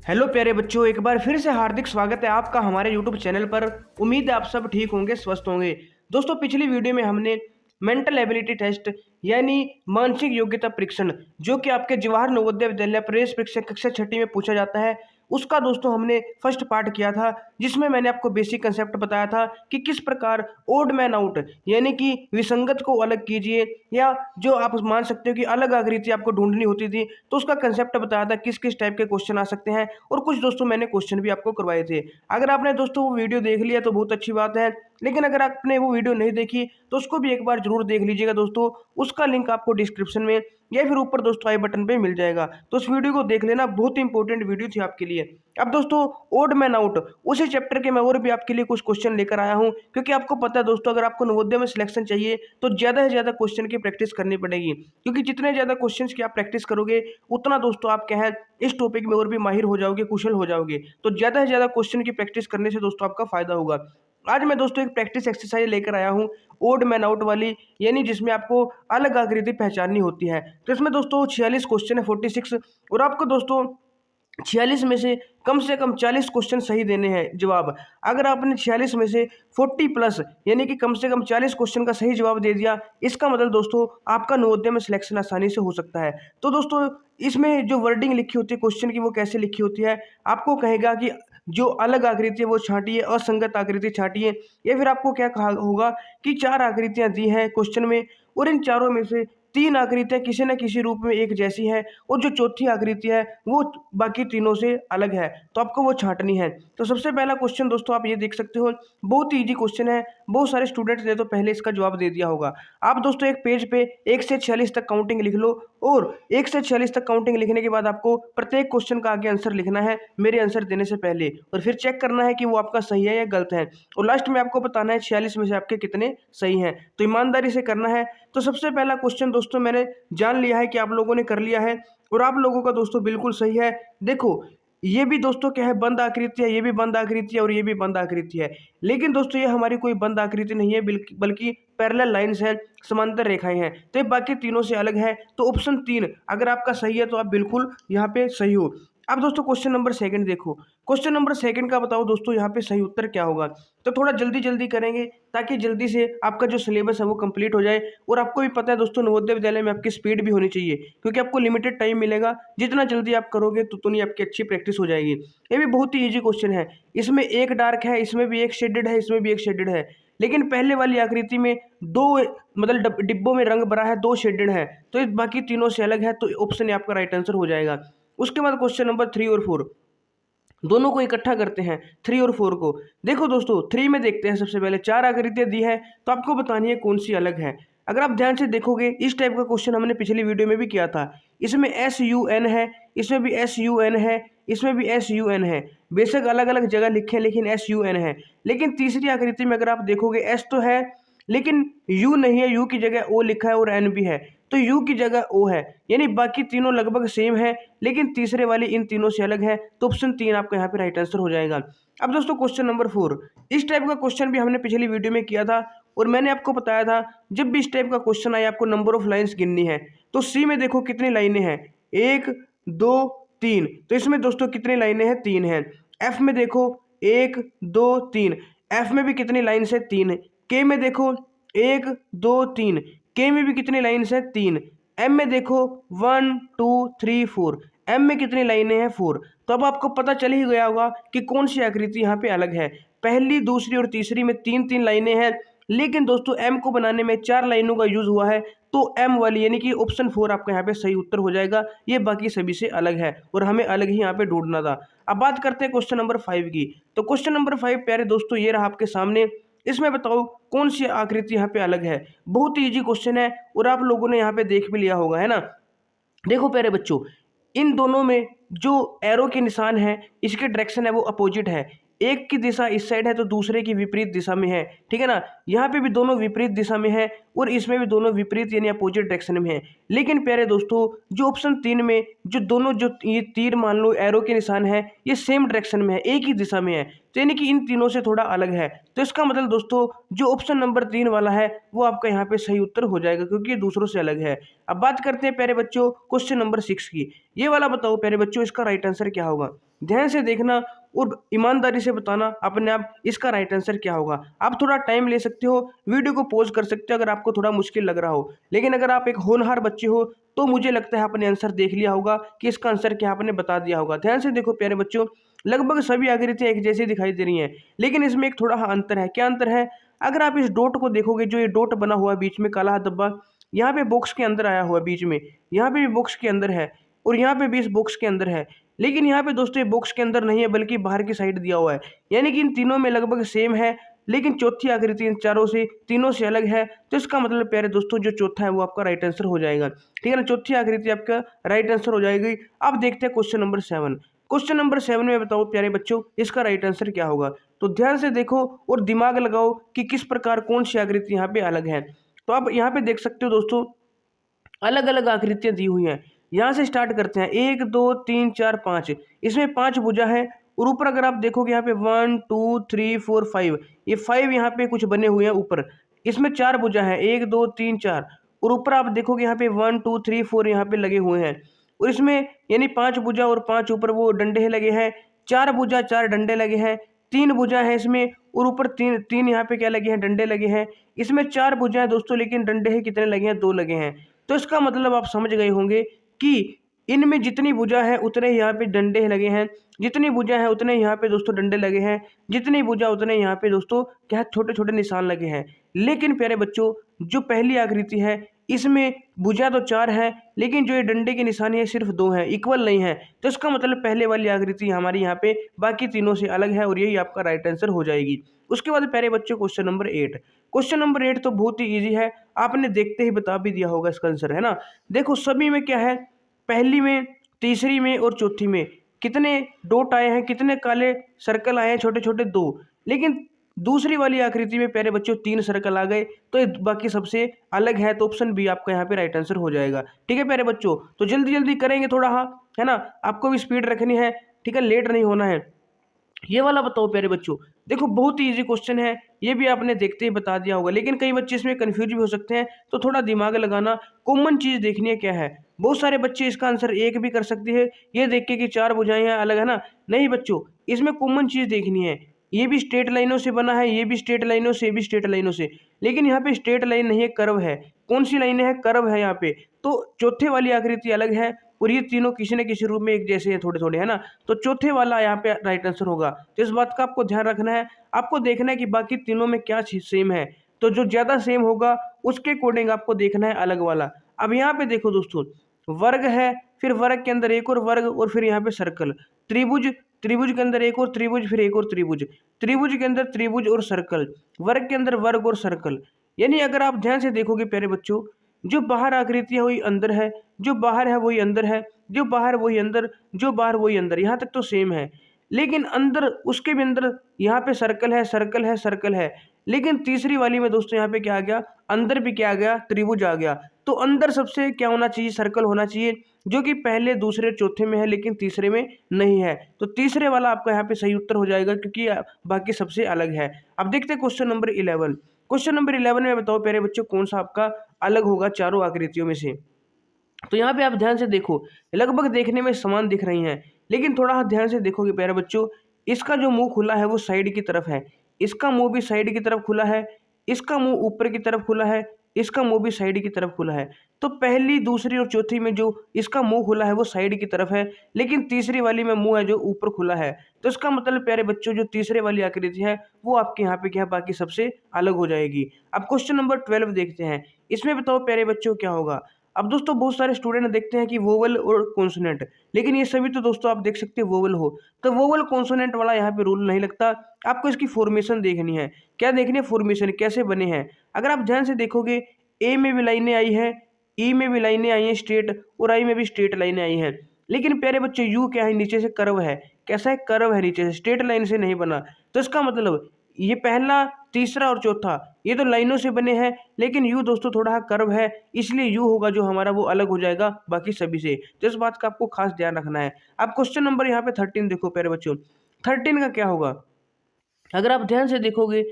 Hello प्यारे बच्चों, एक बार फिर से हार्दिक स्वागत है आपका हमारे यूट्यूब चैनल पर। उम्मीद है आप सब ठीक होंगे, स्वस्थ होंगे। दोस्तों, पिछली वीडियो में हमने मेंटल एबिलिटी टेस्ट यानी मानसिक योग्यता परीक्षण, जो कि आपके जवाहर नवोदय विद्यालय प्रवेश परीक्षा कक्षा छठी में पूछा जाता है, उसका दोस्तों हमने फर्स्ट पार्ट किया था, जिसमें मैंने आपको बेसिक कंसेप्ट बताया था कि किस प्रकार ओड मैन आउट यानी कि विसंगत को अलग कीजिए, या जो आप मान सकते हो कि अलग आकृति आपको ढूंढनी होती थी, तो उसका कंसेप्ट बताया था किस किस टाइप के क्वेश्चन आ सकते हैं। और कुछ दोस्तों मैंने क्वेश्चन भी आपको करवाए थे। अगर आपने दोस्तों वो वीडियो देख लिया तो बहुत अच्छी बात है, लेकिन अगर आपने वो वीडियो नहीं देखी तो उसको भी एक बार जरूर देख लीजिएगा दोस्तों। उसका लिंक आपको डिस्क्रिप्शन में या फिर ऊपर दोस्तों आई बटन पे मिल जाएगा, तो उस वीडियो को देख लेना, बहुत इंपॉर्टेंट वीडियो थी आपके लिए। अब दोस्तों, ओड मैन आउट उसी चैप्टर के मैं और भी आपके लिए कुछ क्वेश्चन लेकर आया हूं, क्योंकि आपको पता है दोस्तों, अगर आपको नवोदय में सिलेक्शन चाहिए तो ज़्यादा से ज़्यादा क्वेश्चन की प्रैक्टिस करनी पड़ेगी, क्योंकि जितने ज़्यादा क्वेश्चन की आप प्रैक्टिस करोगे उतना दोस्तों आप क्या है इस टॉपिक में और भी माहिर हो जाओगे, कुशल हो जाओगे। तो ज़्यादा से ज़्यादा क्वेश्चन की प्रैक्टिस करने से दोस्तों आपका फायदा होगा। आज मैं दोस्तों एक प्रैक्टिस एक्सरसाइज लेकर आया हूँ, ओड मैन आउट वाली, यानी जिसमें आपको अलग आकृति पहचाननी होती है। तो इसमें दोस्तों 46 क्वेश्चन है, 46, और आपको दोस्तों 46 में से कम 40 क्वेश्चन सही देने हैं जवाब। अगर आपने 46 में से 40 प्लस यानी कि कम से कम 40 क्वेश्चन का सही जवाब दे दिया, इसका मतलब दोस्तों आपका नवोदय में सिलेक्शन आसानी से हो सकता है। तो दोस्तों, इसमें जो वर्डिंग लिखी होती है क्वेश्चन की, वो कैसे लिखी होती है, आपको कहेगा कि जो अलग आकृति है वो छांटिए, असंगत आकृति छांटिए, या फिर आपको क्या कहा होगा कि 4 आकृतियां दी हैं क्वेश्चन में, और इन चारों में से 3 आकृतियां किसी न किसी रूप में एक जैसी है, और जो चौथी आकृति है वो बाकी तीनों से अलग है, तो आपको वो छांटनी है। तो सबसे पहला क्वेश्चन दोस्तों आप ये देख सकते हो, बहुत ही ईजी क्वेश्चन है, बहुत सारे स्टूडेंट्स ने तो पहले इसका जवाब दे दिया होगा। आप दोस्तों एक पेज पे 1 से 46 तक काउंटिंग लिख लो, और 1 से 46 तक काउंटिंग लिखने के बाद आपको प्रत्येक क्वेश्चन का आगे आंसर लिखना है मेरे आंसर देने से पहले, और फिर चेक करना है कि वो आपका सही है या गलत है, और लास्ट में आपको बताना है 46 में से आपके कितने सही हैं। तो ईमानदारी से करना है। तो सबसे पहला क्वेश्चन दोस्तों मैंने जान लिया है कि आप लोगों ने कर लिया है, और आप लोगों का दोस्तों बिल्कुल सही है। देखो, ये भी दोस्तों क्या है, बंद आकृति है, ये भी बंद आकृति है, और ये भी बंद आकृति है। लेकिन दोस्तों ये हमारी कोई बंद आकृति नहीं है, बल्कि पैरेलल लाइंस हैं, समांतर रेखाएं हैं, तो ये बाकी तीनों से अलग है। तो ऑप्शन 3 अगर आपका सही है तो आप बिल्कुल यहाँ पे सही हो। अब दोस्तों क्वेश्चन नंबर 2 देखो। क्वेश्चन नंबर 2 का बताओ दोस्तों यहाँ पे सही उत्तर क्या होगा। तो थोड़ा जल्दी जल्दी करेंगे ताकि जल्दी से आपका जो सिलेबस है वो कंप्लीट हो जाए। और आपको भी पता है दोस्तों, नवोदय विद्यालय में आपकी स्पीड भी होनी चाहिए, क्योंकि आपको लिमिटेड टाइम मिलेगा। जितना जल्दी आप करोगे तो उतनी आपकी अच्छी प्रैक्टिस हो जाएगी। ये भी बहुत ही ईजी क्वेश्चन है। इसमें एक डार्क है, इसमें भी एक शेडेड है, इसमें भी एक शेडेड है, लेकिन पहले वाली आकृति में 2 मतलब डिब्बों में रंग भरा है, 2 शेडेड है, तो ये बाकी तीनों से अलग है। तो ऑप्शन आपका राइट आंसर हो जाएगा। उसके बाद क्वेश्चन नंबर 3 और 4 दोनों को इकट्ठा करते हैं, 3 और 4 को। देखो दोस्तों, 3 में देखते हैं। सबसे पहले 4 आकृतियां दी है, तो आपको बतानी है कौन सी अलग है। अगर आप ध्यान से देखोगे, इस टाइप का क्वेश्चन हमने पिछली वीडियो में भी किया था। इसमें SUN है, इसमें भी SUN है, इसमें भी SUN है। बेशक अलग अलग जगह लिखे, लेकिन SUN है। लेकिन तीसरी आकृति में अगर आप देखोगे, S तो है लेकिन U नहीं है, U की जगह O लिखा है, और N भी है, तो U की जगह O है। यानी बाकी तीनों लगभग सेम है, लेकिन तीसरे वाली इन तीनों से अलग है। तो ऑप्शन 3 आपका यहाँ पे राइट आंसर हो जाएगा। अब दोस्तों क्वेश्चन नंबर 4, इस टाइप का क्वेश्चन भी हमने पिछली वीडियो में किया था, और मैंने आपको बताया था जब भी इस टाइप का क्वेश्चन आए आपको नंबर ऑफ लाइन्स गिननी है। तो सी में देखो कितनी लाइनें हैं, 1 2 3, तो इसमें दोस्तों कितनी लाइनें हैं, 3 हैं। एफ में देखो 1 2 3, एफ में भी कितनी लाइन्स है, 3। के में देखो 1 2 3, के में भी कितनी लाइन्स है, 3। एम में देखो 1 2 3 4, एम में कितनी लाइनें हैं, 4। तो अब आपको पता चल ही गया होगा कि कौन सी आकृति यहाँ पे अलग है। पहली, दूसरी और तीसरी में 3 लाइनें हैं, लेकिन दोस्तों एम को बनाने में 4 लाइनों का यूज हुआ है। तो एम वाली यानी कि ऑप्शन 4 आपका यहाँ पे सही उत्तर हो जाएगा। ये बाकी सभी से अलग है, और हमें अलग ही यहाँ पे ढूंढना था। अब बात करते हैं क्वेश्चन नंबर 5 की। तो क्वेश्चन नंबर 5 प्यारे दोस्तों ये रहा आपके सामने। इसमें बताओ कौन सी आकृति यहाँ पे अलग है। बहुत ही इजी क्वेश्चन है, और आप लोगों ने यहाँ पे देख भी लिया होगा, है ना। देखो प्यारे बच्चों, इन दोनों में जो एरो के निशान है, इसके डायरेक्शन है वो अपोजिट है। एक की दिशा इस साइड है तो दूसरे की विपरीत दिशा में है, ठीक है ना। यहाँ पे भी दोनों विपरीत दिशा में है, और इसमें भी दोनों विपरीत यानी अपोजिट डायरेक्शन में है। लेकिन प्यारे दोस्तों, जो ऑप्शन 3 में जो दोनों जो ये तीर मान लो एरो के निशान है, ये सेम डायरेक्शन में है, एक ही दिशा में है, तो यानी कि इन तीनों से थोड़ा अलग है। तो इसका मतलब दोस्तों जो ऑप्शन नंबर 3 वाला है वो आपका यहाँ पे सही उत्तर हो जाएगा, क्योंकि ये दूसरों से अलग है। अब बात करते हैं प्यारे बच्चों क्वेश्चन नंबर 6 की। ये वाला बताओ प्यारे बच्चों, इसका राइट आंसर क्या होगा। ध्यान से देखना और ईमानदारी से बताना अपने आप इसका राइट आंसर क्या होगा। आप थोड़ा टाइम ले सकते हो, वीडियो को पॉज कर सकते हो अगर आपको थोड़ा मुश्किल लग रहा हो, लेकिन अगर आप एक होनहार बच्चे हो तो मुझे लगता है आपने आंसर देख लिया होगा कि इसका आंसर क्या आपने बता दिया होगा। ध्यान से देखो प्यारे बच्चों, लगभग सभी आकृतियां एक जैसी दिखाई दे रही हैं, लेकिन इसमें एक थोड़ा अंतर है। क्या अंतर है? अगर आप इस डॉट को देखोगे, जो ये डॉट बना हुआ है बीच में काला धब्बा, यहाँ पे बॉक्स के अंदर आया हुआ है बीच में, यहाँ पे भी बॉक्स के अंदर है और यहाँ पे भी इस बॉक्स के अंदर है, लेकिन यहाँ पे दोस्तों ये बॉक्स के अंदर नहीं है बल्कि बाहर की साइड दिया हुआ है। यानी कि इन तीनों में लगभग सेम है, लेकिन चौथी आकृति इन चारों से तीनों से अलग है। तो इसका मतलब प्यारे दोस्तों जो चौथा है वो आपका राइट आंसर हो जाएगा। ठीक है ना, चौथी आकृति आपका राइट आंसर हो जाएगी। अब देखते हैं क्वेश्चन नंबर 7। क्वेश्चन नंबर 7 में बताओ प्यारे बच्चों इसका राइट आंसर क्या होगा। तो ध्यान से देखो और दिमाग लगाओ कि किस प्रकार कौन सी आकृति यहाँ पे अलग है। तो आप यहाँ पे देख सकते हो दोस्तों अलग अलग आकृतियां दी हुई हैं। यहाँ से स्टार्ट करते हैं, 1 2 3 4 5, इसमें 5 भुजा है और ऊपर अगर आप देखोगे यहाँ पे 1 2 3 4 5, ये 5 यहाँ पे कुछ बने हुए हैं ऊपर। इसमें 4 भुजा है, 1 2 3 4, और ऊपर आप देखोगे यहाँ पे 1 2 3 4 यहाँ पे लगे हुए हैं। और इसमें यानी 5 भुजा और 5 ऊपर वो डंडे लगे हैं, 4 भुजा 4 डंडे लगे हैं, 3 भुजा है इसमें और ऊपर तीन यहाँ पे क्या लगे हैं, डंडे लगे हैं। इसमें 4 भुजा है दोस्तों, लेकिन डंडे है कितने लगे हैं, 2 लगे हैं। तो इसका मतलब आप समझ गए होंगे कि इनमें जितनी भुजा है उतने यहाँ पे डंडे लगे हैं, जितनी भुजा है उतने यहाँ पे दोस्तों डंडे लगे हैं, जितनी भुजा उतने यहाँ पे दोस्तों क्या छोटे छोटे निशान लगे हैं। लेकिन प्यारे बच्चों जो पहली आकृति है इसमें भुजा तो 4 है, लेकिन जो ये डंडे की निशानी है सिर्फ 2 है, इक्वल नहीं है। तो इसका मतलब पहले वाली आकृति हमारी यहाँ पे बाकी तीनों से अलग है और यही आपका राइट आंसर हो जाएगी। उसके बाद प्यारे बच्चों क्वेश्चन नंबर 8। क्वेश्चन नंबर 8 तो बहुत ही ईजी है, आपने देखते ही बता भी दिया होगा इसका आंसर, है ना। देखो सभी में क्या है, पहली में, तीसरी में और चौथी में कितने डॉट आए हैं, कितने काले सर्कल आए हैं, छोटे छोटे 2। लेकिन दूसरी वाली आकृति में प्यारे बच्चों 3 सर्कल आ गए, तो ये बाकी सबसे अलग है। तो ऑप्शन बी आपका यहाँ पे राइट आंसर हो जाएगा। ठीक है प्यारे बच्चों, तो जल्दी जल्दी करेंगे थोड़ा, हाँ है ना, आपको भी स्पीड रखनी है, ठीक है, लेट नहीं होना है। ये वाला बताओ प्यारे बच्चों, देखो बहुत ही इजी क्वेश्चन है, ये भी आपने देखते ही बता दिया होगा, लेकिन कई बच्चे इसमें कंफ्यूज भी हो सकते हैं, तो थोड़ा दिमाग लगाना, कॉमन चीज देखनी है क्या है। बहुत सारे बच्चे इसका आंसर 1 भी कर सकते हैं ये देख के कि 4 भुजाएं अलग है ना। नहीं बच्चों, इसमें कॉमन चीज देखनी है, ये भी स्ट्रेट लाइनों से बना है, ये भी स्ट्रेट लाइनों से, ये भी स्ट्रेट लाइनों से, लेकिन यहाँ पे स्ट्रेट लाइन नहीं है, कर्व है। कौन सी लाइन है, कर्व है यहाँ पे। तो चौथे वाली आकृति अलग है और ये तीनों किसी न किसी रूप में एक जैसे हैं थोड़े थोड़े, है ना। तो चौथे वाला यहाँ पे राइट आंसर होगा। तो इस बात का आपको ध्यान रखना है, आपको देखना है कि बाकी तीनों में क्या चीज सेम है, तो जो ज्यादा सेम होगा उसके अकॉर्डिंग आपको देखना है अलग वाला। अब यहाँ पे देखो दोस्तों, वर्ग है, फिर वर्ग के अंदर एक और वर्ग, और फिर यहाँ पे सर्कल, त्रिभुज, त्रिभुज के अंदर एक और त्रिभुज, फिर एक और त्रिभुज, त्रिभुज के अंदर त्रिभुज और सर्कल, वर्ग के अंदर वर्ग और सर्कल। यानी अगर आप ध्यान से देखोगे प्यारे बच्चों, जो बाहर आकृति है वही अंदर है, जो बाहर है वही अंदर है, जो बाहर वही अंदर, जो बाहर वही अंदर, यहाँ तक तो सेम है। लेकिन अंदर, उसके भी अंदर यहाँ पे सर्कल है, सर्कल है, सर्कल है। लेकिन तीसरी वाली में दोस्तों यहाँ पे क्या आ गया, अंदर भी क्या आ गया, त्रिभुज आ गया। तो अंदर सबसे क्या होना चाहिए, सर्कल होना चाहिए, जो कि पहले, दूसरे, चौथे में है लेकिन तीसरे में नहीं है। तो तीसरे वाला आपका यहाँ पे सही उत्तर हो जाएगा, क्योंकि बाकी सबसे अलग है। अब देखते हैं क्वेश्चन नंबर 11। क्वेश्चन नंबर 11 में बताओ प्यारे बच्चों कौन सा आपका अलग होगा चारों आकृतियों में से। तो यहाँ पे आप ध्यान से देखो, लगभग देखने में समान दिख रही हैं, लेकिन थोड़ा ध्यान से देखोगे प्यारे बच्चों, इसका जो मुंह खुला है वो साइड की तरफ है, इसका मुंह भी साइड की तरफ खुला है, इसका मुंह ऊपर की तरफ खुला है, इसका मुंह भी साइड की तरफ खुला है। तो पहली, दूसरी और चौथी में जो इसका मुंह खुला है वो साइड की तरफ है, लेकिन तीसरी वाली में मुंह है जो ऊपर खुला है। तो इसका मतलब प्यारे बच्चों जो तीसरे वाली आकृति है वो आपके यहाँ पे क्या, बाकी सबसे अलग हो जाएगी। अब क्वेश्चन नंबर 12 देखते हैं, इसमें बताओ प्यारे बच्चों क्या होगा। अब दोस्तों बहुत सारे स्टूडेंट देखते हैं कि वोवल और कॉन्सोनेंट, लेकिन ये सभी तो दोस्तों आप देख सकते हैं वोवल हो, तो वोवल कॉन्सोनेंट वाला यहाँ पे रूल नहीं लगता। आपको इसकी फॉर्मेशन देखनी है, क्या देखनी है, फॉर्मेशन कैसे बने हैं। अगर आप ध्यान से देखोगे, ए में भी लाइनें आई है, ई में भी लाइनें आई हैं स्ट्रेट, और आई में भी स्ट्रेट लाइनें आई हैं। लेकिन प्यारे बच्चे यू क्या है, नीचे से कर्व है, कैसा है, कर्व है, नीचे से, स्ट्रेट लाइन से नहीं बना। तो इसका मतलब ये पहला, तीसरा और चौथा ये तो लाइनों से बने हैं, लेकिन यू दोस्तों थोड़ा कर्व है, इसलिए यू होगा जो हमारा वो अलग हो जाएगा बाकी सभी से। तो इस बात का आपको खास ध्यान रखना है। अब क्वेश्चन नंबर यहाँ पे 13 देखो प्यारे बच्चों, 13 का क्या होगा। अगर आप ध्यान से देखोगे,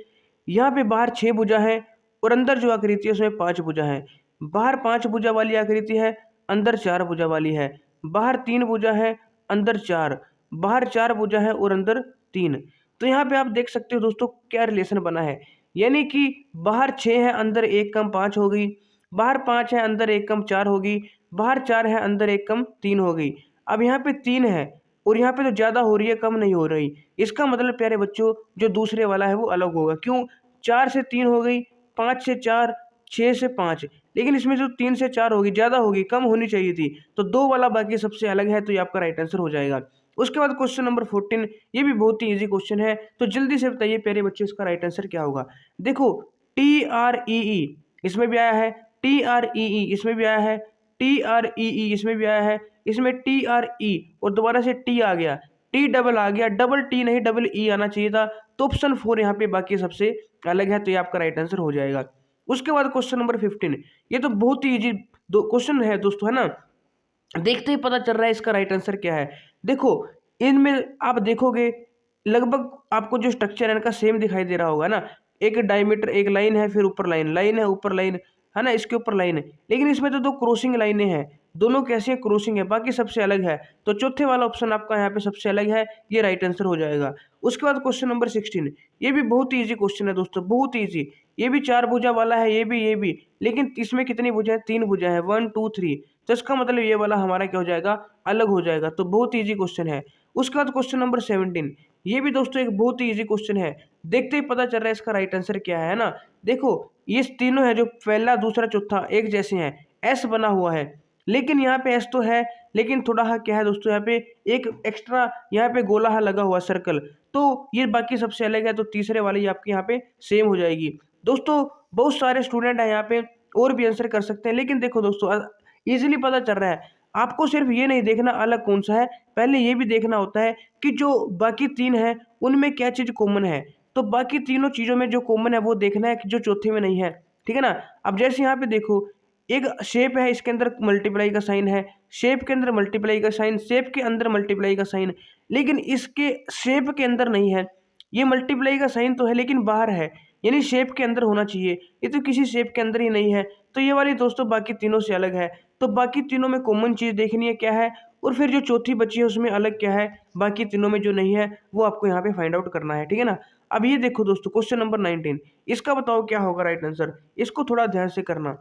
यहाँ पे बाहर 6 भुजा है और अंदर जो आकृति है उसमें 5 भुजा है। बाहर 5 भुजा वाली आकृति है, अंदर 4 भुजा वाली है। बाहर 3 भुजा है, अंदर 4, बाहर 4 भुजा है और अंदर 3। तो यहाँ पे आप देख सकते हो दोस्तों क्या रिलेशन बना है, यानी कि बाहर 6 है अंदर 1 कम 5 हो गई, बाहर 5 है अंदर 1 कम 4 होगी, बाहर 4 है अंदर 1 कम 3 हो गई। अब यहाँ पे 3 है और यहाँ पे तो ज़्यादा हो रही है कम नहीं हो रही। इसका मतलब प्यारे बच्चों जो दूसरे वाला है वो अलग होगा। क्यों? 4 से 3 हो गई, 5 से 4, 6 से 5, लेकिन इसमें जो 3 से 4 होगी ज़्यादा होगी, कम होनी चाहिए थी। तो 2 वाला बाकी सबसे अलग है, तो ये आपका राइट आंसर हो जाएगा। उसके बाद क्वेश्चन नंबर 14, ये भी बहुत ही ईजी क्वेश्चन है, तो जल्दी से बताइए प्यारे बच्चों इसका राइट आंसर क्या होगा। देखो TREE इसमें भी आया है, TREE इसमें भी आया है, TREE इसमें भी आया है, इसमें TRE और दोबारा से T आ गया, T डबल आ गया, डबल T नहीं डबल E आना चाहिए था। तो ऑप्शन 4 यहाँ पे बाकी सबसे अलग है, तो ये आपका राइट आंसर हो जाएगा। उसके बाद क्वेश्चन नंबर 15, ये तो बहुत ही इजी क्वेश्चन है दोस्तों, है ना। देखते ही पता चल रहा है इसका राइट आंसर क्या है। देखो इनमें आप देखोगे लगभग आपको जो स्ट्रक्चर है इनका सेम दिखाई दे रहा होगा ना। एक डायमीटर, एक लाइन है, फिर ऊपर लाइन, लाइन है ऊपर लाइन, है ना, इसके ऊपर लाइन है, लेकिन इसमें तो 2 क्रॉसिंग लाइनें हैं, दोनों कैसे क्रॉसिंग है, बाकी सबसे अलग है। तो चौथे वाला ऑप्शन आपका यहाँ पे सबसे अलग है, ये राइट आंसर हो जाएगा। उसके बाद क्वेश्चन नंबर 16, ये भी बहुत ही ईजी क्वेश्चन है दोस्तों, बहुत ईजी। ये भी 4 भुजा वाला है, ये भी, लेकिन इसमें कितनी भुजा है? 3 भुजा है, 1 2 3। तो इसका मतलब ये वाला हमारा क्या हो जाएगा? अलग हो जाएगा। तो बहुत ईजी क्वेश्चन है। उसके बाद क्वेश्चन नंबर 17, ये भी दोस्तों एक बहुत ही ईजी क्वेश्चन है, देखते ही पता चल रहा है इसका राइट आंसर क्या है ना। देखो ये तीनों है जो पहला दूसरा चौथा एक जैसे हैं, एस बना हुआ है, लेकिन यहाँ पे एस तो है, लेकिन थोड़ा सा क्या है दोस्तों, यहाँ पे एक एक्स्ट्रा यहाँ पे गोला लगा हुआ सर्कल, तो ये बाकी सबसे अलग है। तो तीसरे वाली आपकी यहाँ पे सेम हो जाएगी। दोस्तों बहुत सारे स्टूडेंट हैं यहाँ पे और भी आंसर कर सकते हैं, लेकिन देखो दोस्तों इजीली पता चल रहा है। आपको सिर्फ ये नहीं देखना अलग कौन सा है, पहले ये भी देखना होता है कि जो बाकी 3 है उनमें क्या चीज़ कॉमन है। तो बाकी तीनों चीज़ों में जो कॉमन है वो देखना है कि जो चौथे में नहीं है, ठीक है ना। अब जैसे यहाँ पे देखो एक शेप है, इसके अंदर मल्टीप्लाई का साइन है, शेप के अंदर मल्टीप्लाई का साइन, शेप के अंदर मल्टीप्लाई का साइन, लेकिन इसके शेप के अंदर नहीं है। ये मल्टीप्लाई का साइन तो है लेकिन बाहर है, यानी शेप के अंदर होना चाहिए, ये तो किसी शेप के अंदर ही नहीं है। तो ये वाली दोस्तों बाकी तीनों से अलग है। तो बाकी तीनों में कॉमन चीज़ देखनी है क्या है, और फिर जो चौथी बची है उसमें अलग क्या है, बाकी तीनों में जो नहीं है वो आपको यहाँ पे फाइंड आउट करना है, ठीक है ना। अब ये देखो दोस्तों क्वेश्चन नंबर 19, इसका बताओ क्या होगा राइट आंसर। इसको थोड़ा ध्यान से करना।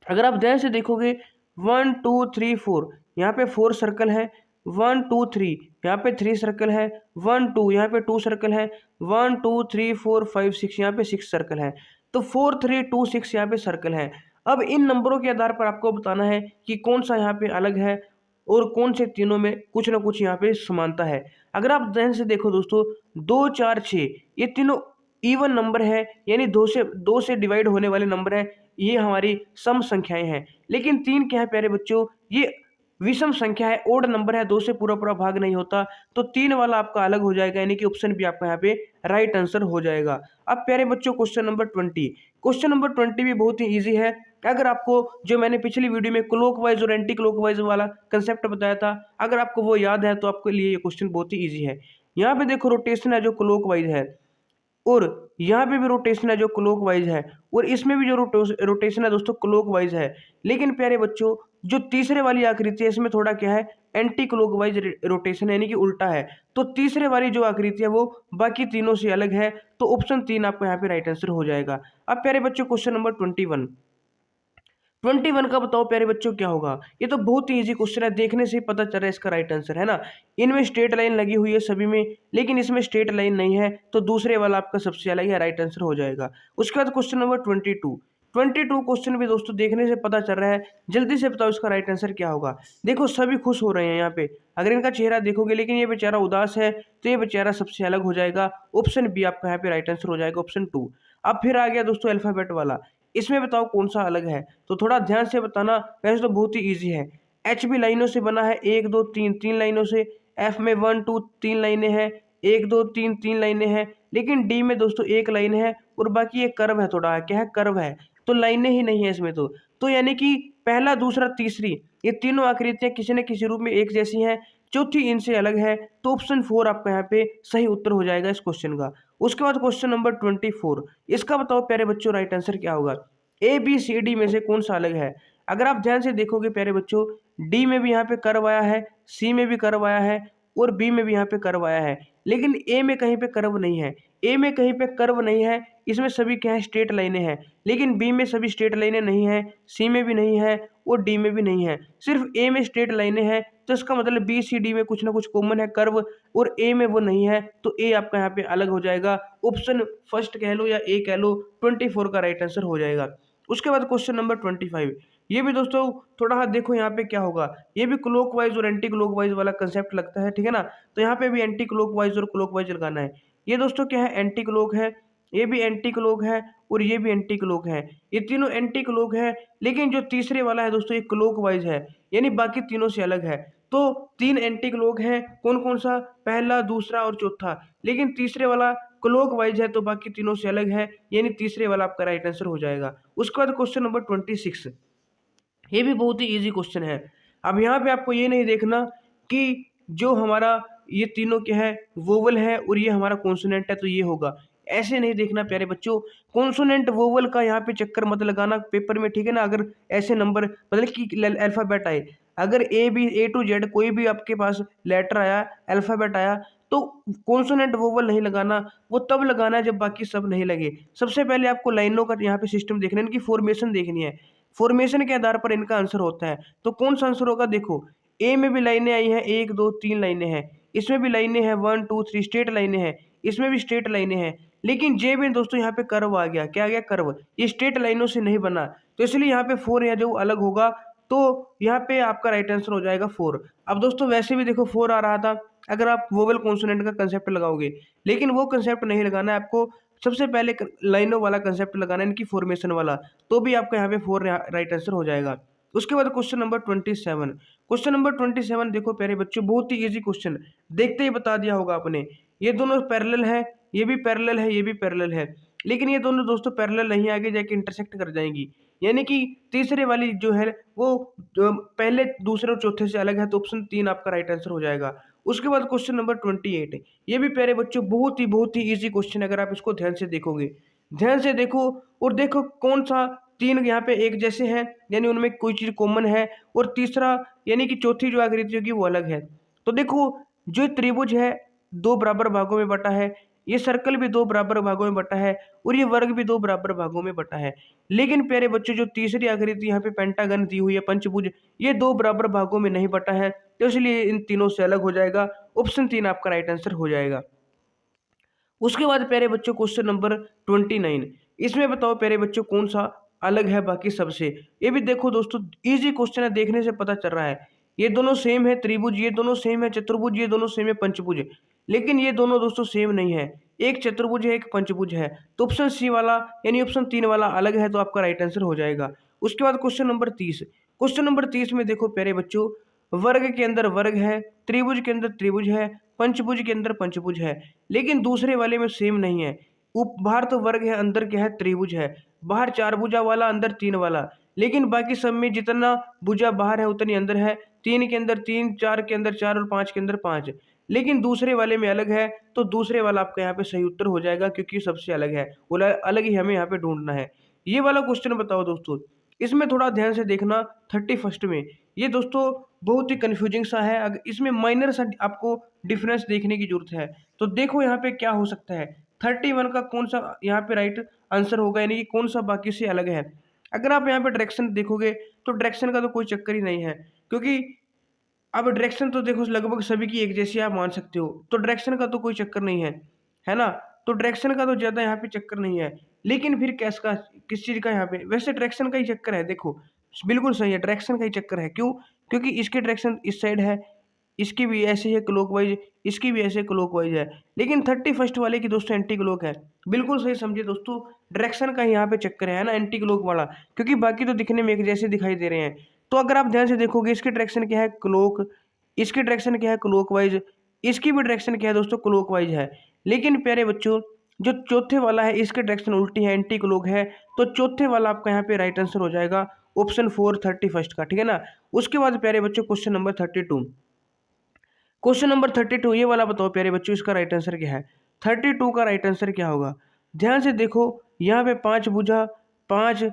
अगर आप ध्यान से देखोगे 1 2 3 4, यहाँ पे 4 सर्कल है, 1 2 3 यहाँ पे 3 सर्कल है, 1 2 यहाँ पे 2 सर्कल है, 1 2 3 4 5 6 यहाँ पे 6 सर्कल है। तो 4 3 2 6 यहाँ पे सर्कल है। अब इन नंबरों के आधार पर आपको बताना है कि कौन सा यहाँ पे अलग है और कौन से तीनों में कुछ ना कुछ यहाँ पे समानता है। अगर आप ध्यान से देखो दोस्तों 2 4 6 ये तीनों इवन नंबर है, यानी 2 से डिवाइड होने वाले नंबर है, ये हमारी सम संख्याएं हैं। लेकिन 3 क्या है प्यारे बच्चों, ये विषम संख्या है, ओड नंबर है, 2 से पूरा पूरा भाग नहीं होता। तो 3 वाला आपका अलग हो जाएगा, यानी कि ऑप्शन भी आपका यहाँ पे राइट आंसर हो जाएगा। अब प्यारे बच्चों क्वेश्चन नंबर 20, क्वेश्चन नंबर 20 भी बहुत ही ईजी है। अगर आपको जो मैंने पिछली वीडियो में क्लॉकवाइज और एंटी क्लॉकवाइज वाला कंसेप्ट बताया था, अगर आपको वो याद है तो आपके लिए ये क्वेश्चन बहुत ही ईजी है। यहाँ पे देखो रोटेशन है जो क्लॉकवाइज है, और यहाँ पे भी रोटेशन है जो क्लॉकवाइज है, और इसमें भी जो रोटेशन है दोस्तों क्लॉकवाइज है। लेकिन प्यारे बच्चों जो तीसरे वाली आकृति है इसमें थोड़ा क्या है, एंटी क्लॉकवाइज रोटेशन यानी कि उल्टा है। तो तीसरे वाली जो आकृति है वो बाकी तीनों से अलग है। तो ऑप्शन 3 आपको यहाँ पे राइट आंसर हो जाएगा। अब प्यारे बच्चों क्वेश्चन नंबर 21 का बताओ प्यारे बच्चों क्या होगा। ये तो बहुत ही इजी क्वेश्चन है, देखने से ही पता चल रहा है इसका राइट आंसर, है ना। इनमें स्ट्रेट लाइन लगी हुई है सभी में, लेकिन इसमें स्ट्रेट लाइन नहीं है, तो दूसरे वाला आपका सबसे अलग है, राइट आंसर हो जाएगा। उसके बाद क्वेश्चन नंबर 22 क्वेश्चन भी दोस्तों देखने से पता चल रहा है, जल्दी से बताओ इसका राइट आंसर क्या होगा। देखो सभी खुश हो रहे हैं यहाँ पे, अगर इनका चेहरा देखोगे, लेकिन ये बेचारा उदास है, तो ये बेचारा सबसे अलग हो जाएगा। ऑप्शन बी आपका यहाँ पे राइट आंसर हो जाएगा, ऑप्शन 2। अब फिर आ गया दोस्तों अल्फाबेट वाला, इसमें बताओ कौन सा अलग है। तो थोड़ा ध्यान से बताना, वैसे तो बहुत ही ईजी है। एच भी लाइनों से बना है, 1 2 3 3 लाइनों से। एफ में 1 2 3 लाइनें हैं, 1 2 3 3 लाइनें हैं। लेकिन डी में दोस्तों 1 लाइन है, और बाकी ये कर्व है, थोड़ा क्या है, कर्व है, तो लाइनें ही नहीं है इसमें। तो यानी कि पहला दूसरा तीसरी ये तीनों आकृतियां किसी न किसी रूप में एक जैसी हैं, चौथी इनसे अलग है। तो ऑप्शन 4 आपका यहाँ पे सही उत्तर हो जाएगा इस क्वेश्चन का। उसके बाद क्वेश्चन नंबर 24, इसका बताओ प्यारे बच्चों राइट आंसर क्या होगा। ए बी सी डी में से कौन सा अलग है। अगर आप ध्यान से देखोगे प्यारे बच्चों, डी में भी यहाँ पे कर्व आया है, सी में भी कर्व आया है, और बी में भी यहाँ पे कर्व आया है, लेकिन ए में कहीं पे कर्व नहीं है। ए में कहीं पे कर्व नहीं है, इसमें सभी क्या है, स्ट्रेट लाइनें हैं। लेकिन बी में सभी स्ट्रेट लाइनें नहीं है, सी में भी नहीं है और डी में भी नहीं है, सिर्फ ए में स्ट्रेट लाइनें हैं। तो इसका मतलब बी सी डी में कुछ ना कुछ कॉमन है कर्व, और ए में वो नहीं है, तो ए आपका यहाँ पे अलग हो जाएगा। ऑप्शन फर्स्ट कह लो या ए कह लो, 24 का राइट आंसर हो जाएगा। उसके बाद क्वेश्चन नंबर 25, ये भी दोस्तों थोड़ा हाँ देखो यहाँ पे क्या होगा, ये भी क्लॉकवाइज और एंटी क्लॉकवाइज वाला कंसेप्ट लगता है, ठीक है ना। तो यहाँ पे भी एंटी क्लॉकवाइज और क्लॉकवाइज लगाना है। ये दोस्तों क्या है, एंटी क्लॉक है, ये भी एंटी क्लॉक है और ये भी एंटी क्लॉक है, ये तीनों एंटी क्लॉक है। लेकिन जो तीसरे वाला है दोस्तों, ये क्लॉकवाइज है, यानी बाकी तीनों से अलग है। तो 3 एंटी क्लॉक है, कौन कौन सा, पहला, दूसरा और चौथा। लेकिन तीसरे वाला क्लॉकवाइज है, तो बाकी तीनों से अलग है, यानी तीसरे वाला आपका राइट आंसर हो जाएगा। उसके बाद क्वेश्चन नंबर 26, ये भी बहुत ही इजी क्वेश्चन है। अब यहाँ पे आपको ये नहीं देखना कि जो हमारा ये तीनों क्या है, वोवल है और ये हमारा कॉन्सोनेंट है, तो ये होगा, ऐसे नहीं देखना प्यारे बच्चों। कॉन्सोनेंट वोवल का यहाँ पे चक्कर मत लगाना पेपर में, ठीक है ना। अगर ऐसे नंबर मतलब कि अल्फ़ाबेट आए, अगर ए टू जेड कोई भी आपके पास लेटर आया, अल्फ़ाबेट आया, तो कॉन्सोनेंट वोवल नहीं लगाना, वो तब लगाना है जब बाकी सब नहीं लगे। सबसे पहले आपको लाइनों का यहाँ पे सिस्टम देखना है, इनकी फॉर्मेशन देखनी है, फॉर्मेशन के आधार पर इनका आंसर होता है। तो कौन सा आंसर होगा, देखो ए में भी लाइनें आई हैं, 1 2 3 लाइनें हैं, इसमें भी लाइनें हैं 1 2 3 स्ट्रेट लाइनें हैं, इसमें भी स्ट्रेट लाइनें हैं। लेकिन जे में दोस्तों यहाँ पे कर्व आ गया, क्या आ गया, कर्व, ये स्ट्रेट लाइनों से नहीं बना, तो इसलिए यहाँ पे 4 या जो अलग होगा, तो यहाँ पे आपका राइट आंसर हो जाएगा 4। अब दोस्तों वैसे भी देखो 4 आ रहा था अगर आप वोवेल कॉन्सोनेंट का कंसेप्ट लगाओगे, लेकिन वो कंसेप्ट नहीं लगाना है आपको, सबसे पहले लाइनों वाला कंसेप्ट लगाना है, इनकी फॉर्मेशन वाला, तो भी आपका यहाँ पे 4 राइट आंसर हो जाएगा। उसके बाद क्वेश्चन नंबर 27, क्वेश्चन नंबर 27 देखो प्यारे बच्चों, बहुत ही इजी क्वेश्चन, देखते ही बता दिया होगा आपने। ये दोनों पैरेलल है, ये भी पैरेलल है, ये भी पैरेलल है, लेकिन ये दोनों दोस्तों पैरेलल नहीं, आगे जाके इंटरसेक्ट कर जाएंगी, यानी कि तीसरे वाली जो है वो पहले, दूसरे और चौथे से अलग है, तो ऑप्शन 3 आपका राइट आंसर हो जाएगा। उसके बाद क्वेश्चन नंबर 28, ये भी प्यारे बच्चों बहुत ही इजी क्वेश्चन है, अगर आप इसको ध्यान से देखोगे, ध्यान से देखो और देखो कौन सा 3 यहाँ पे एक जैसे हैं, यानी उनमें कोई चीज़ कॉमन है, और तीसरा यानी कि चौथी जो आकृति होगी वो अलग है। तो देखो जो त्रिभुज है 2 बराबर भागों में बटा है, ये सर्कल भी 2 बराबर भागों में बटा है, और ये वर्ग भी 2 बराबर भागों में बटा है। लेकिन प्यारे बच्चों जो तीसरी आकृति यहाँ पे पेंटागन दी हुई है, पंचभुज, ये 2 बराबर भागों में नहीं बटा है, तो इसलिए इन तीनों से अलग हो जाएगा, ऑप्शन 3 आपका राइट आंसर हो जाएगा। उसके बाद प्यारे बच्चों क्वेश्चन नंबर 29, इसमें बताओ प्यारे बच्चों कौन सा अलग है बाकी सबसे। ये भी देखो दोस्तों इजी क्वेश्चन है, देखने से पता चल रहा है, ये दोनों सेम है त्रिभुज, ये दोनों सेम है चतुर्भुज, ये दोनों सेम है पंचभुज, लेकिन ये दोनों दोस्तों सेम नहीं है, एक चतुर्भुज है एक पंचभुज है, तो ऑप्शन सी वाला यानी ऑप्शन 3 वाला अलग है, तो आपका राइट आंसर हो जाएगा। उसके बाद क्वेश्चन नंबर 30, क्वेश्चन नंबर 30 में देखो प्यारे बच्चों, वर्ग के अंदर वर्ग है, त्रिभुज के अंदर त्रिभुज है, पंचभुज के अंदर पंचभुज है, लेकिन दूसरे वाले में सेम नहीं है। बाहर तो वर्ग है, अंदर क्या है, त्रिभुज है, बाहर 4 भुजा वाला, अंदर 3 वाला, लेकिन बाकी सब में जितना भुजा बाहर है उतनी अंदर है, 3 के अंदर 3, 4 के अंदर 4 और 5 के अंदर 5, लेकिन दूसरे वाले में अलग है, तो दूसरे वाला आपका यहाँ पे सही उत्तर हो जाएगा, क्योंकि सबसे अलग है, वो अलग ही हमें यहाँ पे ढूंढना है। ये वाला क्वेश्चन बताओ दोस्तों, इसमें थोड़ा ध्यान से देखना, 31 में, ये दोस्तों बहुत ही कंफ्यूजिंग सा है, अगर इसमें माइनर सा आपको डिफरेंस देखने की जरूरत है। तो देखो यहाँ पे क्या हो सकता है, 31 का कौन सा यहाँ पे राइट आंसर होगा, यानी कि कौन सा बाकी से अलग है। अगर आप यहाँ पे डायरेक्शन देखोगे, तो डायरेक्शन का तो कोई चक्कर ही नहीं है, क्योंकि अब डायरेक्शन तो देखो लगभग सभी की एक जैसी आप मान सकते हो, तो डायरेक्शन का तो कोई चक्कर नहीं है ना। तो डायरेक्शन का तो ज़्यादा यहाँ पे चक्कर नहीं है, लेकिन फिर किस चीज़ का यहाँ पे, वैसे डायरेक्शन का ही चक्कर है, देखो बिल्कुल सही है, डायरेक्शन का ही चक्कर है। क्यों, क्योंकि इसकी डायरेक्शन इस साइड है, इसकी भी ऐसे है क्लॉकवाइज, इसकी भी ऐसे क्लॉकवाइज है, लेकिन 31 वाले की दोस्तों एंटी क्लॉक है। बिल्कुल सही समझे दोस्तों, डायरेक्शन का यहाँ पे चक्कर है ना, एंटी क्लॉक वाला, क्योंकि बाकी तो दिखने में एक जैसे दिखाई दे रहे हैं। तो अगर आप ध्यान से देखोगे, इसकी डायरेक्शन क्या है, क्लॉक, इसकी डायरेक्शन क्या है, क्लॉकवाइज, इसकी भी डायरेक्शन क्या है दोस्तों, क्लॉकवाइज है। लेकिन प्यारे बच्चों जो चौथे वाला है, इसकी डायरेक्शन उल्टी है, एंटी क्लॉक है, तो चौथे वाला आपका यहाँ पे राइट आंसर हो जाएगा, ऑप्शन 4 31 का, ठीक है ना। उसके बाद प्यारे बच्चों क्वेश्चन नंबर 32, क्वेश्चन नंबर 32, ये वाला बताओ प्यारे बच्चों इसका राइट आंसर क्या है, 32 का राइट आंसर क्या होगा। ध्यान से देखो, यहाँ पे 5 भुजा, 5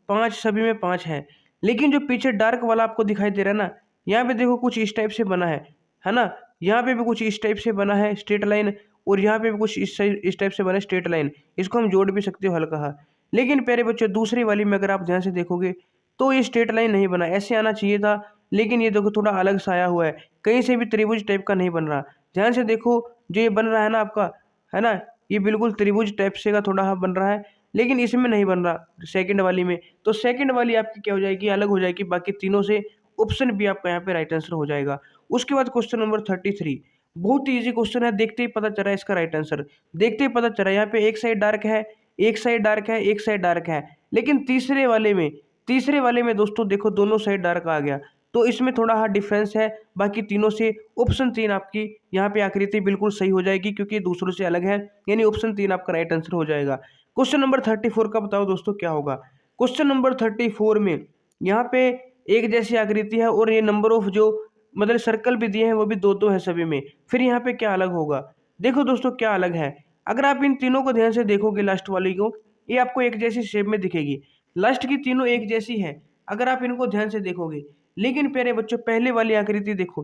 5 सभी में 5 है, लेकिन जो पीछे डार्क वाला आपको दिखाई दे रहा है ना, यहाँ पे देखो कुछ इस टाइप से बना है ना, यहाँ पे भी कुछ इस टाइप से बना है स्ट्रेट लाइन, और यहाँ पे भी कुछ इस टाइप से बना है स्ट्रेट लाइन। इसको हम जोड़ भी सकते हो हल्का। लेकिन प्यारे बच्चों दूसरी वाली में अगर आप ध्यान से देखोगे तो ये स्ट्रेट लाइन नहीं बना, ऐसे आना चाहिए था, लेकिन ये देखो थोड़ा अलग सा आया हुआ है, कहीं से भी त्रिभुज टाइप का नहीं बन रहा। ध्यान से देखो जो ये बन रहा है ना आपका, है ना, ये बिल्कुल त्रिभुज टाइप से का थोड़ा बन रहा है, लेकिन इसमें नहीं बन रहा सेकंड वाली में। तो सेकंड वाली आपकी क्या हो जाएगी, अलग हो जाएगी बाकी तीनों से। ऑप्शन बी आपका यहाँ पे राइट आंसर हो जाएगा। उसके बाद क्वेश्चन नंबर 33, बहुत ही ईजी क्वेश्चन है, देखते ही पता चल रहा है इसका राइट आंसर। देखते ही पता चल रहा है, यहाँ पे एक साइड डार्क है, एक साइड डार्क है, एक साइड डार्क है, लेकिन तीसरे वाले में दोस्तों देखो दोनों साइड डार्क आ गया, तो इसमें थोड़ा हाँ डिफरेंस है बाकी तीनों से। ऑप्शन 3 आपकी यहाँ पे आकृति बिल्कुल सही हो जाएगी क्योंकि दूसरों से अलग है, यानी ऑप्शन 3 आपका राइट आंसर हो जाएगा। क्वेश्चन नंबर 34 का बताओ दोस्तों क्या होगा। क्वेश्चन नंबर 34 में यहाँ पे एक जैसी आकृति है और ये नंबर ऑफ जो मतलब सर्कल भी दिए हैं वो भी दो दो है सभी में, फिर यहाँ पे क्या अलग होगा। देखो दोस्तों क्या अलग है, अगर आप इन तीनों को ध्यान से देखोगे लास्ट वाली को, ये आपको एक जैसी शेप में दिखेगी, लास्ट की तीनों एक जैसी है अगर आप इनको ध्यान से देखोगे। लेकिन प्यारे बच्चों पहले वाली आकृति देखो,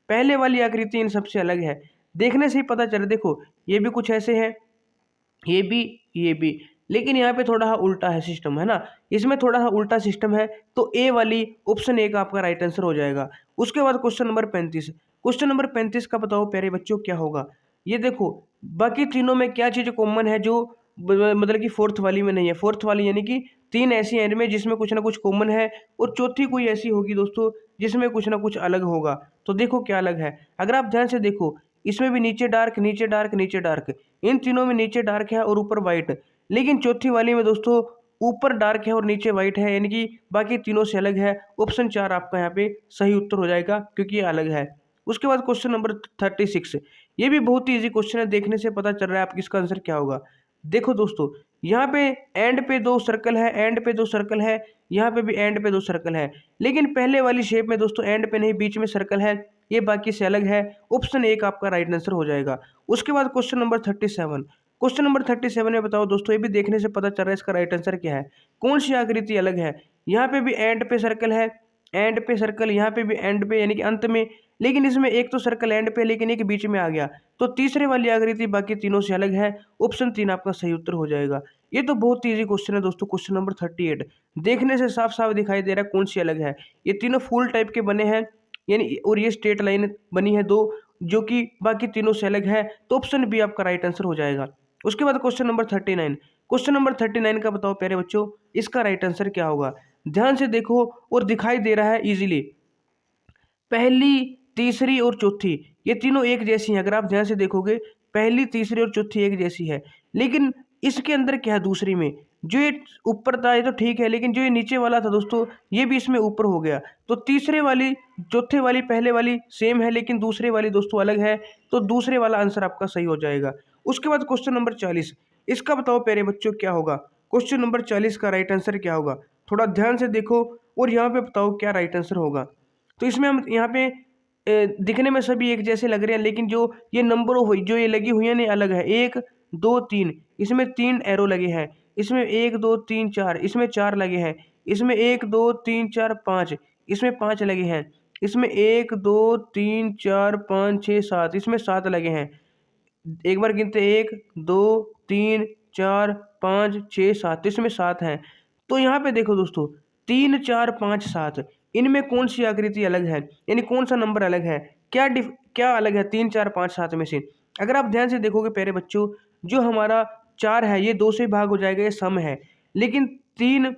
पहले वाली आकृति इन सबसे अलग है, देखने से ही पता चला। देखो ये भी कुछ ऐसे है, ये भी, लेकिन यहाँ पे थोड़ा सा उल्टा है सिस्टम, है ना, इसमें थोड़ा सा उल्टा सिस्टम है, तो ए वाली ऑप्शन ए का आपका राइट आंसर हो जाएगा। उसके बाद क्वेश्चन नंबर 35, क्वेश्चन नंबर 35 का बताओ प्यारे बच्चों क्या होगा। ये देखो बाकी तीनों में क्या चीज़ कॉमन है जो मतलब कि फोर्थ वाली में नहीं है। फोर्थ वाली यानी कि तीन ऐसी हैं इनमें जिसमें कुछ ना कुछ कॉमन है, और चौथी कोई ऐसी होगी दोस्तों जिसमें कुछ ना कुछ अलग होगा। तो देखो क्या अलग है, अगर आप ध्यान से देखो इसमें भी नीचे डार्क नीचे डार्क नीचे डार्क, इन तीनों में नीचे डार्क है और ऊपर वाइट, लेकिन चौथी वाली में दोस्तों ऊपर डार्क है और नीचे वाइट है, यानी कि बाकी तीनों से अलग है। ऑप्शन 4 आपका यहाँ पे सही उत्तर हो जाएगा क्योंकि ये अलग है। उसके बाद क्वेश्चन नंबर 36, ये भी बहुत ही ईजी क्वेश्चन है, देखने से पता चल रहा है आपकी इसका आंसर क्या होगा। देखो दोस्तों यहाँ पे एंड पे दो सर्कल है, एंड पे दो सर्कल है, यहाँ पे भी एंड पे दो सर्कल है, लेकिन पहले वाली शेप में दोस्तों एंड पे नहीं बीच में सर्कल है, ये बाकी से अलग है। ऑप्शन ए का आपका राइट आंसर हो जाएगा। उसके बाद क्वेश्चन नंबर 37, क्वेश्चन नंबर 37 में बताओ दोस्तों, ये भी देखने से पता चल रहा है इसका राइट आंसर क्या है, कौन सी आकृति अलग है। यहाँ पे भी एंड पे सर्कल है, एंड पे सर्कल, यहाँ पे भी एंड पे यानी कि अंत में, लेकिन इसमें एक तो सर्कल एंड पे लेकिन एक बीच में आ गया, तो तीसरे वाली आकृति बाकी तीनों से अलग है। ऑप्शन 3 आपका सही उत्तर हो जाएगा। ये तो बहुत ईजी क्वेश्चन है दोस्तों। क्वेश्चन नंबर 38, देखने से साफ साफ दिखाई दे रहा है कौन सी अलग है। ये तीनों फुल टाइप के बने हैं, यानी और ये स्ट्रेट लाइन बनी है दो जो कि बाकी तीनों से अलग है, तो ऑप्शन बी आपका राइट आंसर हो जाएगा। उसके बाद क्वेश्चन नंबर 39, क्वेश्चन नंबर 39 का बताओ प्यारे बच्चों इसका राइट आंसर क्या होगा। ध्यान से देखो और दिखाई दे रहा है इजीली, पहली तीसरी और चौथी ये तीनों एक जैसी हैं। अगर आप ध्यान से देखोगे पहली तीसरी और चौथी एक जैसी है, लेकिन इसके अंदर क्या है, दूसरी में जो ये ऊपर था ये तो ठीक है, लेकिन जो ये नीचे वाला था दोस्तों ये भी इसमें ऊपर हो गया, तो तीसरे वाली चौथे वाली पहले वाली सेम है लेकिन दूसरे वाली दोस्तों अलग है, तो दूसरे वाला आंसर आपका सही हो जाएगा। उसके बाद क्वेश्चन नंबर 40, इसका बताओ प्यारे बच्चों क्या होगा। क्वेश्चन नंबर 40 का राइट आंसर क्या होगा, थोड़ा ध्यान से देखो और यहाँ पे बताओ क्या राइट आंसर होगा। तो इसमें हम यहाँ पे दिखने में सभी एक जैसे लग रहे हैं, लेकिन जो ये नंबर ऑफ जो ये लगी हुई है ना अलग है। 1 2 3, इसमें 3 एरो लगे हैं, इसमें 1 2 3 4, इसमें 4 लगे हैं, इसमें 1 2 3 4 5, इसमें 5 लगे हैं, इसमें 1 2 3 4 5 6 7, इसमें 7 लगे हैं। एक बार गिनते 1 2 3 4 5 6 7, इसमें 7 हैं। तो यहाँ पे देखो दोस्तों 3 4 5 7, इनमें कौन सी आकृति अलग है, यानी कौन सा नंबर अलग है, क्या अलग है 3 4 5 7 में से। अगर आप ध्यान से देखोगे प्यारे बच्चों, जो हमारा 4 है ये 2 से भाग हो जाएगा, ये सम है, लेकिन 3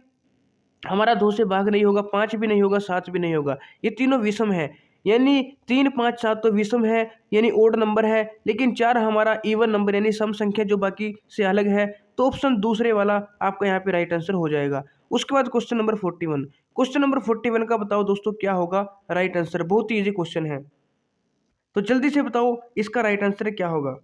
हमारा 2 से भाग नहीं होगा, 5 भी नहीं होगा, 7 भी नहीं होगा, ये तीनों विषम है, यानी 3 5 7 तो विषम है यानी ओड नंबर है, लेकिन 4 हमारा इवन नंबर यानी सम संख्या जो बाकी से अलग है, तो ऑप्शन दूसरे वाला आपका यहाँ पे राइट आंसर हो जाएगा। उसके बाद क्वेश्चन नंबर 41, क्वेश्चन नंबर 41 का बताओ दोस्तों क्या होगा राइट आंसर, बहुत ही ईजी क्वेश्चन है, तो जल्दी से बताओ इसका राइट आंसर क्या होगा।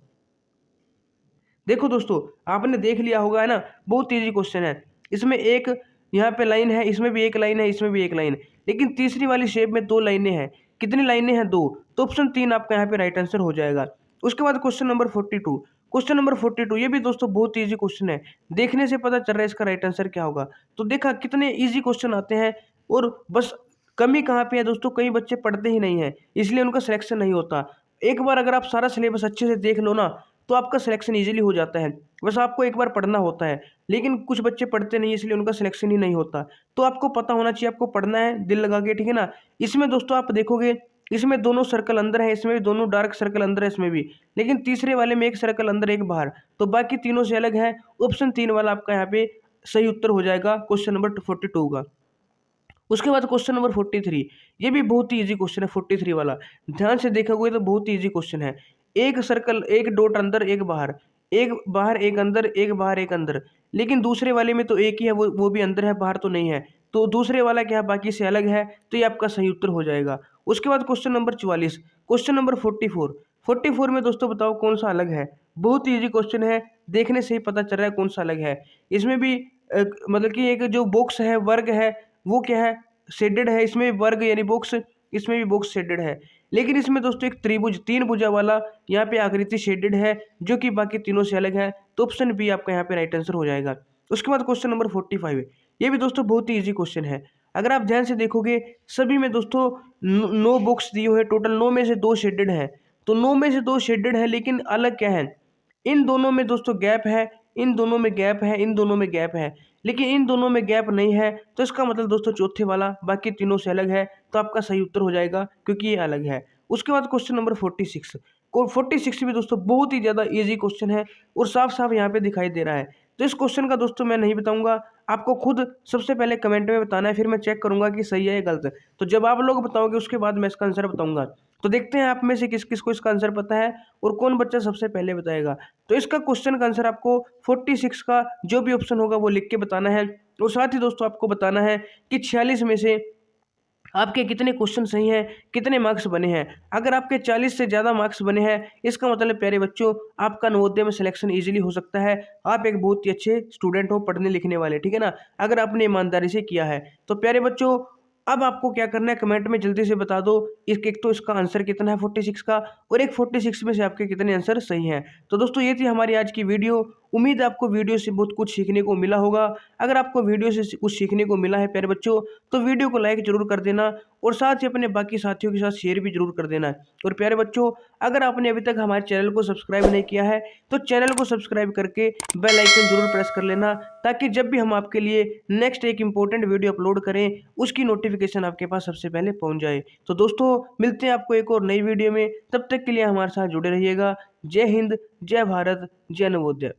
देखो दोस्तों आपने देख लिया होगा है ना, बहुत ईजी क्वेश्चन है। इसमें एक यहाँ पे लाइन है, इसमें भी एक लाइन है, इसमें भी एक लाइन, लेकिन तीसरी वाली शेप में 2 लाइनें हैं। कितनी लाइनें हैं, 2, तो ऑप्शन 3 आपका यहाँ पे राइट आंसर हो जाएगा। उसके बाद क्वेश्चन नंबर 42, क्वेश्चन नंबर 42 ये भी दोस्तों बहुत ईजी क्वेश्चन है, देखने से पता चल रहा है इसका राइट आंसर क्या होगा। तो देखा कितने ईजी क्वेश्चन आते हैं, और बस कमी कहाँ पे है दोस्तों, कई बच्चे पढ़ते ही नहीं हैं इसलिए उनका सिलेक्शन नहीं होता। एक बार अगर आप सारा सिलेबस अच्छे से देख लो ना तो आपका सिलेक्शन ईजिली हो जाता है। बस आपको एक बार पढ़ना होता है, लेकिन कुछ बच्चे पढ़ते नहीं इसलिए उनका सिलेक्शन ही नहीं होता। तो आपको पता होना चाहिए, आपको पढ़ना है दिल लगा के, ठीक है ना। इसमें दोस्तों आप देखोगे, इसमें दोनों सर्कल अंदर है, इसमें भी दोनों डार्क सर्कल अंदर है इसमें भी, लेकिन तीसरे वाले में एक सर्कल अंदर एक बाहर, तो बाकी तीनों से अलग है। ऑप्शन 3 वाला आपका यहाँ पे सही उत्तर हो जाएगा क्वेश्चन नंबर 42 का। उसके बाद क्वेश्चन नंबर 43, ये भी बहुत ही इजी क्वेश्चन है 43 वाला। ध्यान से देखोगे तो बहुत ही इजी क्वेश्चन है। एक सर्कल, एक डॉट अंदर एक बाहर, एक बाहर एक अंदर, एक बाहर एक अंदर, लेकिन दूसरे वाले में तो एक ही है, वो भी अंदर है बाहर तो नहीं है। तो दूसरे वाला क्या है, बाकी से अलग है, तो ये आपका सही उत्तर हो जाएगा। उसके बाद क्वेश्चन नंबर 44, क्वेश्चन नंबर 44 में दोस्तों बताओ कौन सा अलग है। बहुत ही ईजी क्वेश्चन है, देखने से ही पता चल रहा है कौन सा अलग है। इसमें भी मतलब कि एक जो बॉक्स है, वर्ग है, वो क्या है, शेडेड है। इसमें वर्ग यानी बॉक्स, इसमें भी बॉक्स शेडेड है। लेकिन इसमें दोस्तों एक त्रिभुज, 3 भुजा वाला यहाँ पे आकृति शेडेड है, जो कि बाकी तीनों से अलग है। तो ऑप्शन बी आपका यहाँ पे राइट आंसर हो जाएगा। उसके बाद क्वेश्चन नंबर 45, ये भी दोस्तों बहुत ही ईजी क्वेश्चन है। अगर आप ध्यान से देखोगे सभी में दोस्तों 9 बॉक्स दिए हुए, टोटल 9 में से 2 शेडेड है। तो 9 में से 2 शेडेड है, लेकिन अलग क्या है, इन दोनों में दोस्तों गैप है, इन दोनों में गैप है, इन दोनों में गैप है, लेकिन इन दोनों में गैप नहीं है। तो इसका मतलब दोस्तों चौथे वाला बाकी तीनों से अलग है, तो आपका सही उत्तर हो जाएगा क्योंकि ये अलग है। उसके बाद क्वेश्चन नंबर 46 को 46 भी दोस्तों बहुत ही ज़्यादा इजी क्वेश्चन है और साफ साफ यहाँ पे दिखाई दे रहा है। तो इस क्वेश्चन का दोस्तों मैं नहीं बताऊंगा, आपको खुद सबसे पहले कमेंट में बताना है, फिर मैं चेक करूंगा कि सही है या गलत है। तो जब आप लोग बताओगे उसके बाद मैं इसका आंसर बताऊंगा। तो देखते हैं आप में से किस किस को इसका आंसर पता है और कौन बच्चा सबसे पहले बताएगा। तो इसका क्वेश्चन का आंसर आपको 46 का जो भी ऑप्शन होगा वो लिख के बताना है। और साथ ही दोस्तों आपको बताना है कि 46 में से आपके कितने क्वेश्चन सही हैं, कितने मार्क्स बने हैं। अगर आपके 40 से ज़्यादा मार्क्स बने हैं, इसका मतलब प्यारे बच्चों आपका नवोदय में सिलेक्शन इजीली हो सकता है। आप एक बहुत ही अच्छे स्टूडेंट हो, पढ़ने लिखने वाले, ठीक है ना, अगर आपने ईमानदारी से किया है। तो प्यारे बच्चों अब आपको क्या करना है, कमेंट में जल्दी से बता दो एक तो इसका आंसर कितना है 46 का, और एक 46 में से आपके कितने आंसर सही हैं। तो दोस्तों ये थी हमारी आज की वीडियो। उम्मीद है आपको वीडियो से बहुत कुछ सीखने को मिला होगा। अगर आपको वीडियो से कुछ सीखने को मिला है प्यारे बच्चों, तो वीडियो को लाइक जरूर कर देना और साथ ही अपने बाकी साथियों के साथ शेयर भी जरूर कर देना। और प्यारे बच्चों अगर आपने अभी तक हमारे चैनल को सब्सक्राइब नहीं किया है तो चैनल को सब्सक्राइब करके बेल आइकन जरूर प्रेस कर लेना, ताकि जब भी हम आपके लिए नेक्स्ट एक इंपॉर्टेंट वीडियो अपलोड करें उसकी नोटिफिकेशन आपके पास सबसे पहले पहुंच जाए। तो दोस्तों मिलते हैं आपको एक और नई वीडियो में, तब तक के लिए हमारे साथ जुड़े रहिएगा। जय हिंद, जय भारत, जय नवोदय।